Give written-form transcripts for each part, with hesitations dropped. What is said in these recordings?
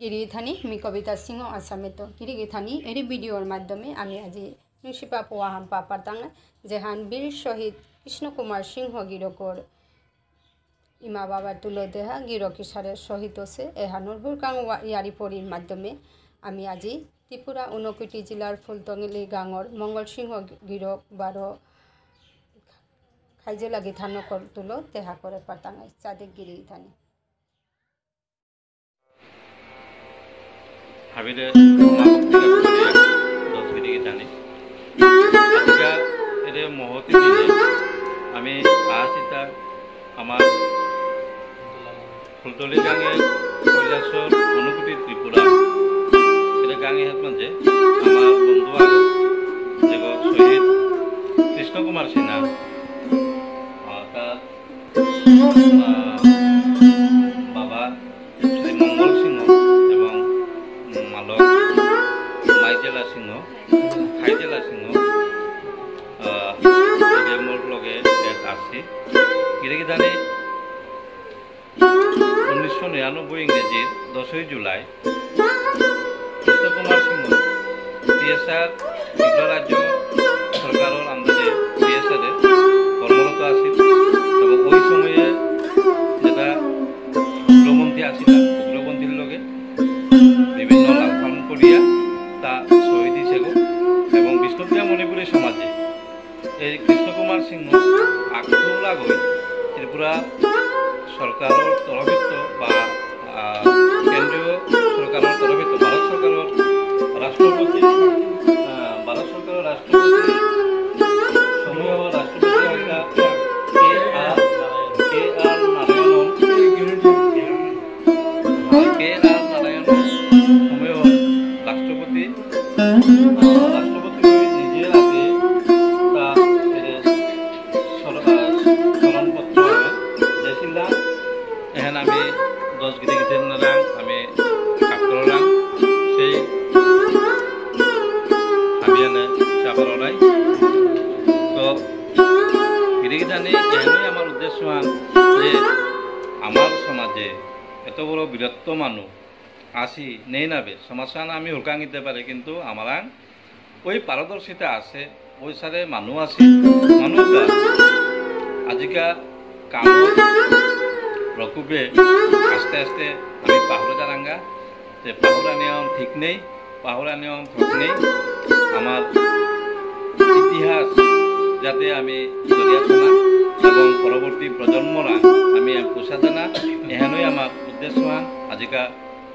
গিরিথানি মি কবিতা সিংহ আসামেত গিরিথানি এর ভিডিওর মাধ্যমে আমি আজি নুসিপা পোয়াহাম পাপার তাঙ্গা যেহান বীর শহীদ কৃষ্ণ কুমার সিংহ গিরকর ইমা বাবার তুলো দেহা গিরকিসারের শহীদ হচ্ছে এহানুর হুরকাং ইয়ারি পরির মাধ্যমে আমি আজি ত্রিপুরা 59টি জেলার ফুলতঙ্গিলি গাঁৱৰ মঙ্গল সিংহ গিরক বারো খাইজেলা গিথানকর তুলো দেহা করে পাতাঙ্গাই চাঁদে গিরিথানি হাবিলে দশ গিরি জানি আজকে এর মহতি দিনে আমি আসিতা আমার ফুলতলি গাঙে কৈলাসর 59টি ত্রিপুরা এটা গাঙে হাত মাঝে আমার বন্ধু আগ যেগ শহীদ কৃষ্ণ কুমার সিনহা তার বাবা শ্রী মঙ্গল সিংহ এবং মালক মাইজেলা সিংহ খাইজেলা সিংহ মোর লগে আসছি কিরে জানি 1999 ইংরেজির 10 জুলাই কৃষ্ণ কুমার সিংহ টিএসআর ত্রিপুরা রাজ্য সরকারের আন্দাজে টিএসআরে কর্মরত আছিল এবং ওই সময়ে যেটা উগ্রপন্থী আছিল উগ্রপন্থীর লগে বিভিন্ন লালন করিয়া তা শহীদ হিসেবে এবং বিষ্ণুপ্রিয়া মণিপুরী সমাজে এই কৃষ্ণ কুমার সিংহ আগল আগৈ ত্রিপুরা সরকারের তরফিত বা কেন্দ্রীয় সরকারের তরফিত ভারত সরকারের রাষ্ট্রপতি সমূহ রাষ্ট্রপতি কে আর নারায়ণ সমূহ রাষ্ট্রপতি নিজে আছে তা স্মরণপত্র দিয়েছিলাম এখানে আমি 10 গিরি গিতে নিলাম আমি কাপ করলাম সেই আমি এনে চাপা লড়াই তো গিরি জানি এখানেই আমার উদ্দেশ্য যে আমার সমাজে এত বড় বীরত্ব মানুষ আসি নেই নাবে সমাজখান আমি হুরকাং দিতে পারি কিন্তু আমার ওই পারদর্শিতা আছে ওই সারে মানুষ আছে মানুষটা আজিকা কাম রকুবে আস্তে আস্তে আমি পাহরে যারাঙ্গা যে পাহরা নিয়ম ঠিক নেই পাহরা নিয়ম ঠিক নেই আমার ইতিহাস যাতে আমি জড়িয়ে শোনা এবং পরবর্তী প্রজন্মরা আমি পোষা জানা এখানেই আমার উদ্দেশ্য আজিকা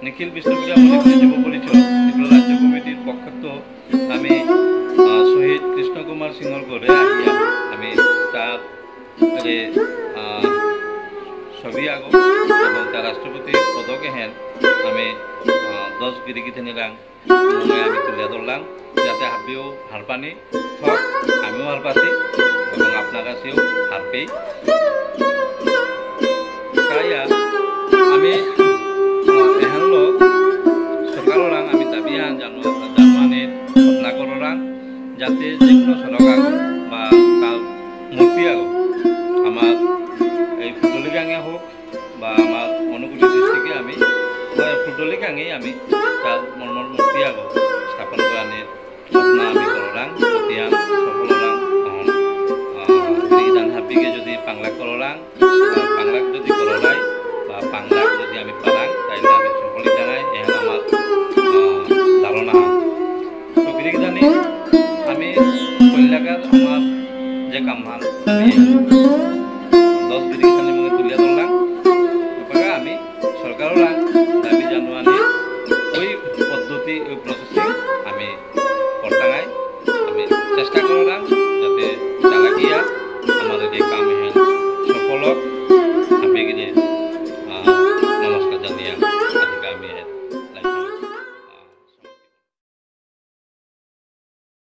নিখিল বিষ্ণুপ্রিয়া মণিপুরী যুব পরিষদ ত্রিপুরা রাজ্য কমিটির পক্ষত আমি শহীদ কৃষ্ণ কুমার সিংহর ঘরে আহিয়া আমি তার ছবি আগ এবং তার রাষ্ট্রপতি পদকে হেন আমি 10 গিরি গিতে নিলাম আমি তুলে ধরলাম যাতে হাবিও হার পানি থক আমিও হার পাচ্ছি এবং আপনার কাছেও হার পেই তাই আমি এহান সরকারের আমি দাবি জানুয়ানির ঘটনা করার যাতে যে কোনো সড়ক আগ বা তার মূর্তি আগ আমার এই ফুটলি গাঙে হোক বা আমার অনুগুলি ডিস্ট্রিক্টে আমি ফুটলি গাঙেই আমি তার মর্মর মূর্তি আগ স্থাপন করার ঘটনা আমি করার অতিয়ান সফল হলাম হাবিকে যদি পাংলাক করার পাংলাক যদি করাই বা পাংলাক যদি আমি পারাং তাইলে আমি সকলে জানাই এখানে আমার ধারণা তো গিরি জানি আমি কল্যাকার আমার যে কামহান আমি 10 গিরি জানি মনে তুলে ধরলাম আমি সরকারের দাবি জানুয়ানি ওই পদ্ধতি ওই প্রসেসিং